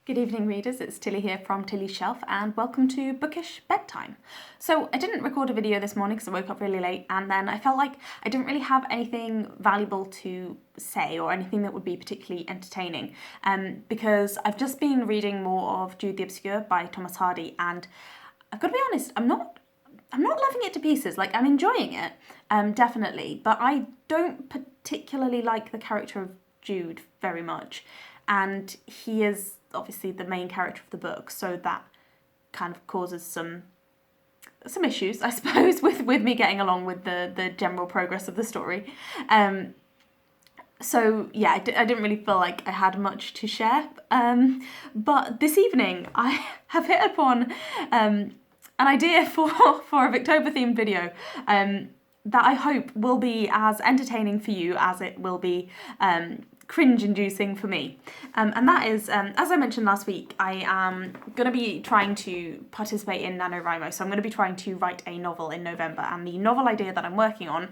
Good evening readers, it's Tilly here from Tilly's Shelf and welcome to Bookish Bedtime. So I didn't record a video this morning because I woke up really late and then I felt like I didn't really have anything valuable to say or anything that would be particularly entertaining because I've just been reading more of Jude the Obscure by Thomas Hardy and I've got to be honest, I'm not loving it to pieces. Like, I'm enjoying it, definitely, but I don't particularly like the character of Jude very much and he is obviously the main character of the book, so that kind of causes some issues, I suppose, with me getting along with the general progress of the story. So yeah, I didn't really feel like I had much to share. But this evening I have hit upon an idea for a Victober themed video that I hope will be as entertaining for you as it will be cringe-inducing for me. And that is, as I mentioned last week, I am going to be trying to participate in NaNoWriMo, so I'm going to be trying to write a novel in November, and the novel idea that I'm working on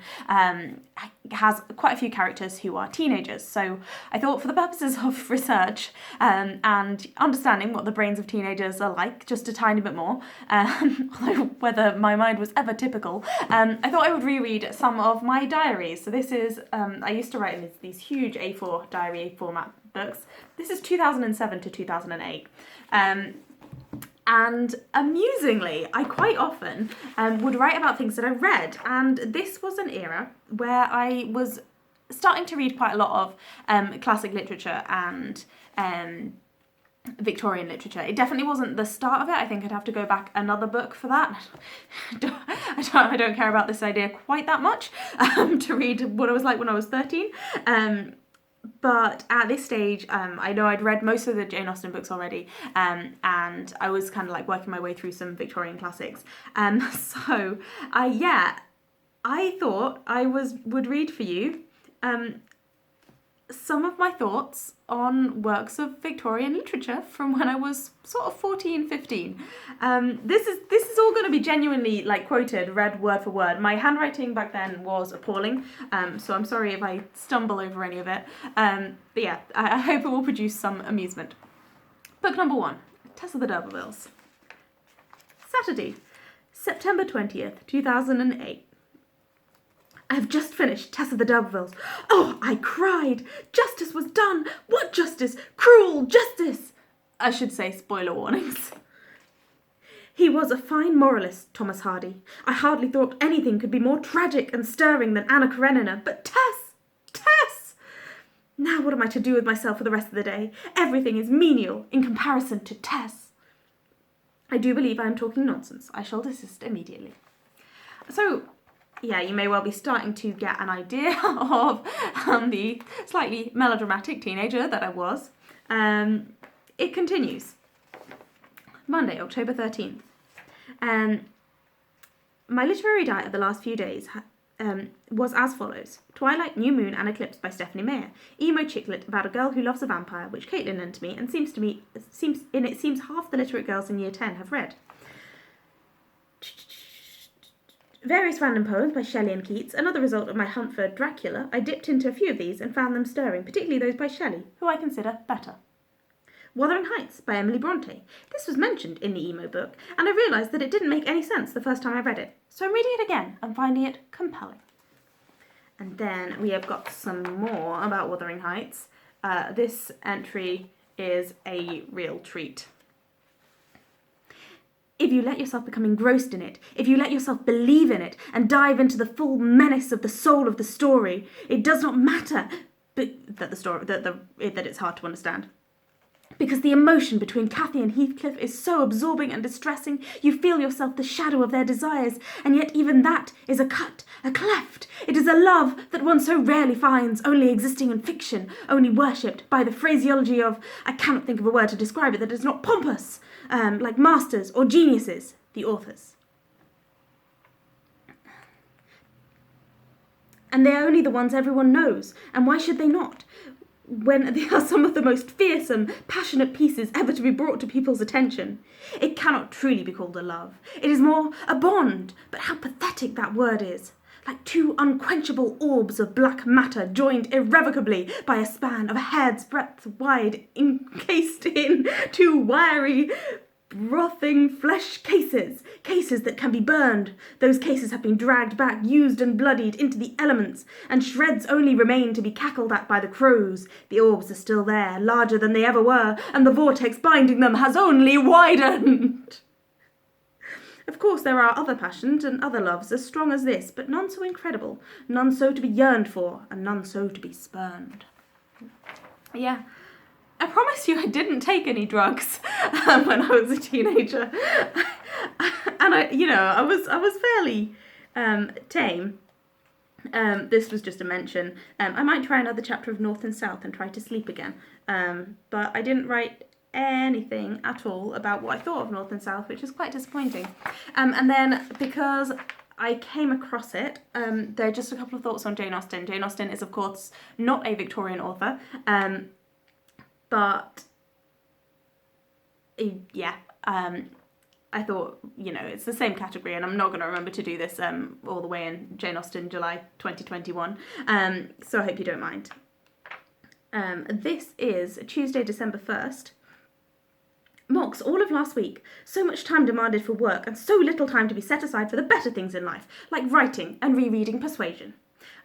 has quite a few characters who are teenagers, so I thought for the purposes of research and understanding what the brains of teenagers are like, just a tiny bit more, although whether my mind was ever typical, I thought I would reread some of my diaries. So this is, I used to write in these huge A4 diary format books. This is 2007 to 2008. And amusingly, I quite often would write about things that I read, and this was an era where I was starting to read quite a lot of classic literature and Victorian literature. It definitely wasn't the start of it. I think I'd have to go back another book for that. I don't care about this idea quite that much to read what it was like when I was 13. But at this stage, I know I'd read most of the Jane Austen books already, and I was kind of like working my way through some Victorian classics. So I thought I would read for you some of my thoughts on works of Victorian literature from when I was sort of 14, 15. This is all going to be genuinely like quoted, read word for word. My handwriting back then was appalling, so I'm sorry if I stumble over any of it. But yeah, I hope it will produce some amusement. Book number 1, Tess of the D'Urbervilles. Saturday, September 20th, 2008. I have just finished Tess of the D'Urbervilles. Oh, I cried. Justice was done. What justice? Cruel justice. I should say spoiler warnings. He was a fine moralist, Thomas Hardy. I hardly thought anything could be more tragic and stirring than Anna Karenina. But Tess! Now what am I to do with myself for the rest of the day? Everything is menial in comparison to Tess. I do believe I am talking nonsense. I shall desist immediately. So, yeah, you may well be starting to get an idea of the slightly melodramatic teenager that I was. It continues. Monday, October 13th. My literary diet of the last few days was as follows. Twilight, New Moon and Eclipse by Stephanie Meyer. Emo chicklet about a girl who loves a vampire, which Caitlin lent to me and it seems half the literate girls in year 10 have read. Various random poems by Shelley and Keats. Another result of my hunt for Dracula, I dipped into a few of these and found them stirring, particularly those by Shelley, who I consider better. Wuthering Heights by Emily Bronte. This was mentioned in the emo book, and I realised that it didn't make any sense the first time I read it, so I'm reading it again and finding it compelling. And then we have got some more about Wuthering Heights. This entry is a real treat. If you let yourself become engrossed in it, if you let yourself believe in it and dive into the full menace of the soul of the story, it does not matter that it's hard to understand. Because the emotion between Cathy and Heathcliff is so absorbing and distressing, you feel yourself the shadow of their desires, and yet even that is a cut, a cleft. It is a love that one so rarely finds, only existing in fiction, only worshipped by the phraseology of, I cannot think of a word to describe it that is not pompous, like masters or geniuses, the authors. And they are only the ones everyone knows, and why should they not? When they are some of the most fearsome, passionate pieces ever to be brought to people's attention. It cannot truly be called a love. It is more a bond, but how pathetic that word is. like two unquenchable orbs of black matter joined irrevocably by a span of a hair's breadth wide, encased in two wiry, brothing flesh cases that can be burned. Those cases have been dragged back, used and bloodied into the elements, and shreds only remain to be cackled at by the crows. The orbs are still there, larger than they ever were, and the vortex binding them has only widened. Of course, there are other passions and other loves as strong as this, but none so incredible, none so to be yearned for, and none so to be spurned. Yeah. I promise you I didn't take any drugs when I was a teenager. And I was fairly tame. This was just a mention. I might try another chapter of North and South and try to sleep again. But I didn't write anything at all about what I thought of North and South, which is quite disappointing. And then because I came across it, there are just a couple of thoughts on Jane Austen. Jane Austen is, of course, not a Victorian author. But, yeah, I thought, it's the same category, and I'm not going to remember to do this all the way in Jane Austen, July 2021, so I hope you don't mind. This is Tuesday, December 1st. Mocks all of last week. So much time demanded for work, and so little time to be set aside for the better things in life, like writing and rereading Persuasion.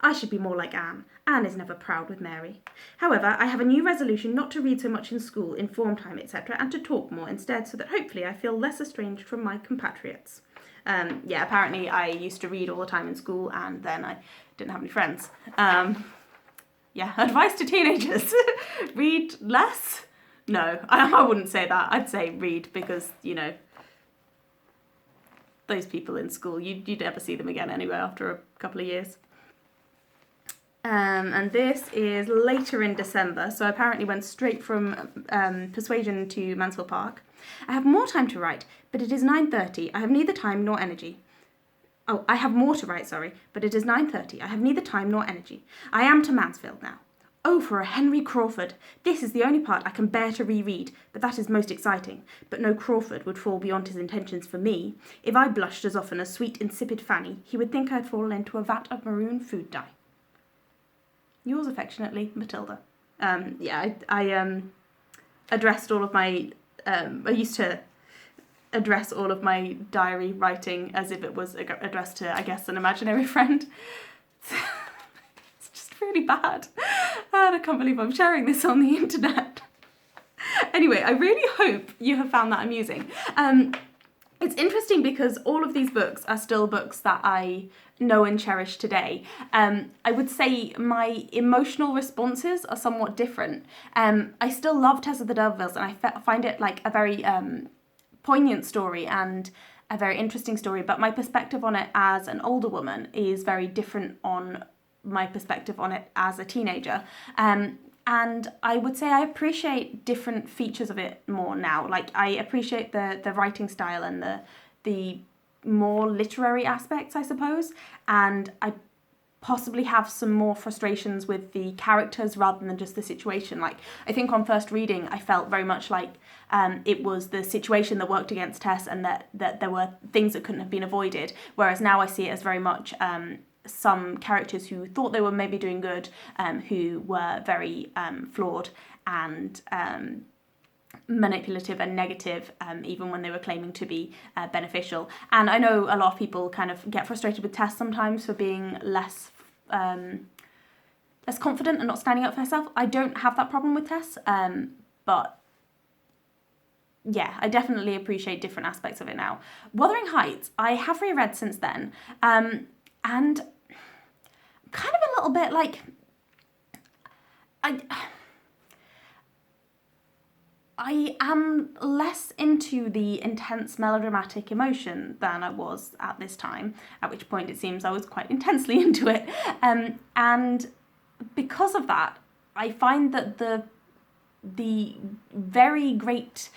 I should be more like Anne. Anne is never proud with Mary. However, I have a new resolution not to read so much in school, in form time, etc., and to talk more instead, so that hopefully I feel less estranged from my compatriots. Apparently I used to read all the time in school, and then I didn't have any friends. Advice to teenagers. Read less? No, I wouldn't say that. I'd say read, because, those people in school, you'd never see them again anyway after a couple of years. And this is later in December, so I apparently went straight from Persuasion to Mansfield Park. I have more time to write, but it is 9:30. I have neither time nor energy. Oh, I have more to write, sorry, but it is 9:30. I have neither time nor energy. I am to Mansfield now. Oh, for a Henry Crawford. This is the only part I can bear to reread, but that is most exciting. But no Crawford would fall beyond his intentions for me. If I blushed as often as sweet, insipid Fanny, he would think I'd fallen into a vat of maroon food dye. Yours affectionately, Matilda. I addressed all of my... I used to address all of my diary writing as if it was addressed to, I guess, an imaginary friend. It's just really bad. And I can't believe I'm sharing this on the internet. Anyway, I really hope you have found that amusing. It's interesting because all of these books are still books that I know and cherish today. I would say my emotional responses are somewhat different. I still love Tess of the D'Urbervilles, and I find it like a very poignant story and a very interesting story, but my perspective on it as an older woman is very different on my perspective on it as a teenager. And I would say I appreciate different features of it more now. Like, I appreciate the writing style and the more literary aspects, I suppose. And I possibly have some more frustrations with the characters rather than just the situation. Like, I think on first reading, I felt very much like it was the situation that worked against Tess, and that there were things that couldn't have been avoided. Whereas now I see it as very much... some characters who thought they were maybe doing good, who were very flawed and manipulative and negative, even when they were claiming to be beneficial. And I know a lot of people kind of get frustrated with Tess sometimes for being less confident and not standing up for herself. I don't have that problem with Tess, but yeah, I definitely appreciate different aspects of it now. Wuthering Heights, I have reread since then, and kind of a little bit like, I am less into the intense melodramatic emotion than I was at this time, at which point it seems I was quite intensely into it. And because of that, I find that the very great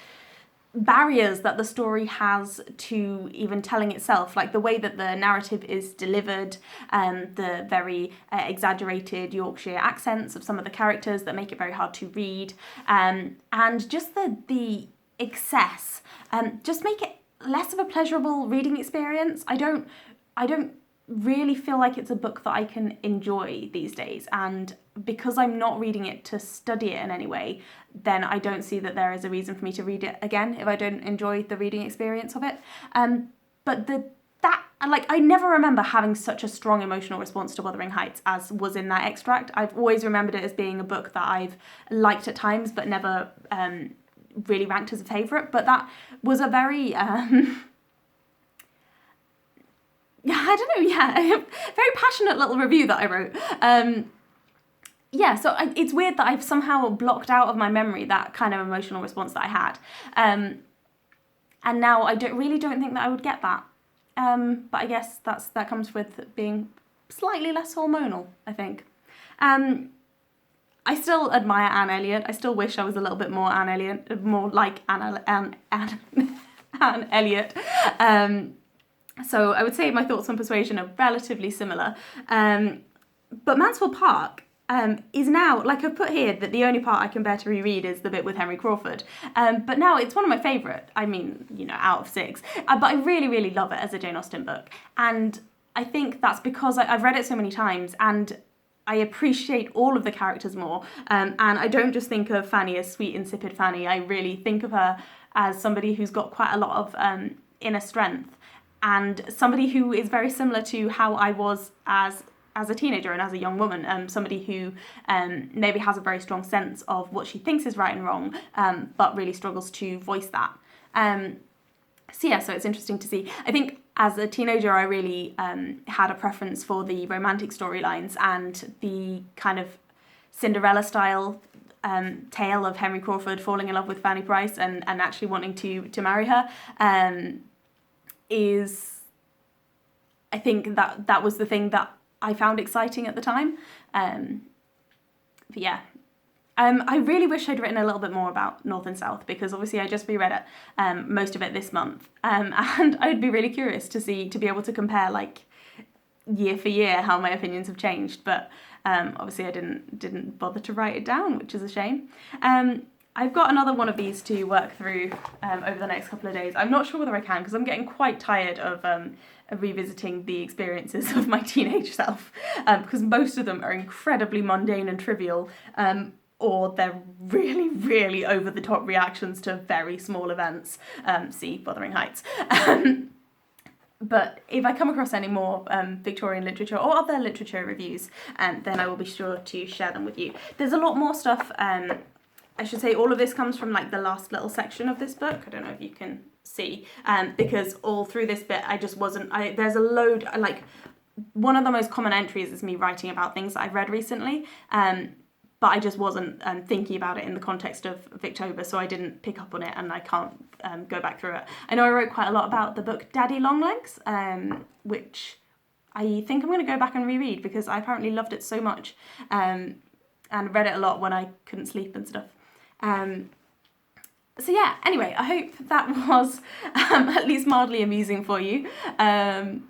barriers that the story has to even telling itself, like the way that the narrative is delivered, the very exaggerated Yorkshire accents of some of the characters that make it very hard to read, and just the excess, just make it less of a pleasurable reading experience. I don't really feel like it's a book that I can enjoy these days, and because I'm not reading it to study it in any way, then I don't see that there is a reason for me to read it again if I don't enjoy the reading experience of it. But I never remember having such a strong emotional response to Wuthering Heights as was in that extract. I've always remembered it as being a book that I've liked at times, but never really ranked as a favourite. But that was a very very passionate little review that I wrote. So it's weird that I've somehow blocked out of my memory that kind of emotional response that I had. And now I don't think that I would get that. But I guess that comes with being slightly less hormonal, I think. I still admire Anne Elliot. I still wish I was a little bit more Anne Elliot, more like Anne Elliot. So I would say my thoughts on Persuasion are relatively similar. But Mansfield Park is now, like I've put here, that the only part I can bear to reread is the bit with Henry Crawford. But now it's one of my favourite, out of 6. But I really, really love it as a Jane Austen book. And I think that's because I've read it so many times and I appreciate all of the characters more. And I don't just think of Fanny as sweet, insipid Fanny. I really think of her as somebody who's got quite a lot of inner strength, and somebody who is very similar to how I was as a teenager and as a young woman, somebody who maybe has a very strong sense of what she thinks is right and wrong, but really struggles to voice that. So it's interesting to see. I think as a teenager I really had a preference for the romantic storylines and the kind of Cinderella style tale of Henry Crawford falling in love with Fanny Price and actually wanting to marry her. I think that was the thing that I found exciting at the time. I really wish I'd written a little bit more about North and South, because obviously I just reread it, most of it this month, and I'd be really curious to be able to compare like year for year how my opinions have changed, but obviously I didn't bother to write it down, which is a shame. I've got another one of these to work through over the next couple of days. I'm not sure whether I can, because I'm getting quite tired of revisiting the experiences of my teenage self, because most of them are incredibly mundane and trivial, or they're really, really over-the-top reactions to very small events. See Wuthering Heights. But if I come across any more Victorian literature or other literature reviews, then I will be sure to share them with you. There's a lot more stuff. I should say all of this comes from like the last little section of this book. I don't know if you can see, because all through this bit there's a load, like one of the most common entries is me writing about things that I've read recently, but I just wasn't thinking about it in the context of Victober, so I didn't pick up on it and I can't go back through it. I know I wrote quite a lot about the book Daddy Longlegs, which I think I'm going to go back and reread because I apparently loved it so much, and read it a lot when I couldn't sleep and stuff. Anyway, I hope that was at least mildly amusing for you, and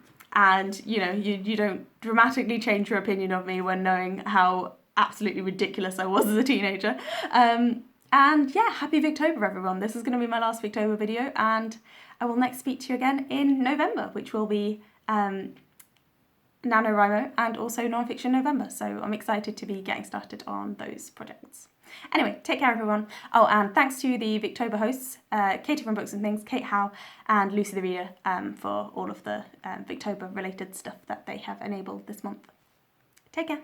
you don't dramatically change your opinion of me when knowing how absolutely ridiculous I was as a teenager. Happy Victober, everyone. This is going to be my last Victober video, and I will next speak to you again in November, which will be NaNoWriMo and also Nonfiction November, so I'm excited to be getting started on those projects. Anyway, take care, everyone. Oh, and thanks to the Victober hosts, Katie from Books and Things, Kate Howe, and Lucy the Reader, for all of the Victober-related stuff that they have enabled this month. Take care.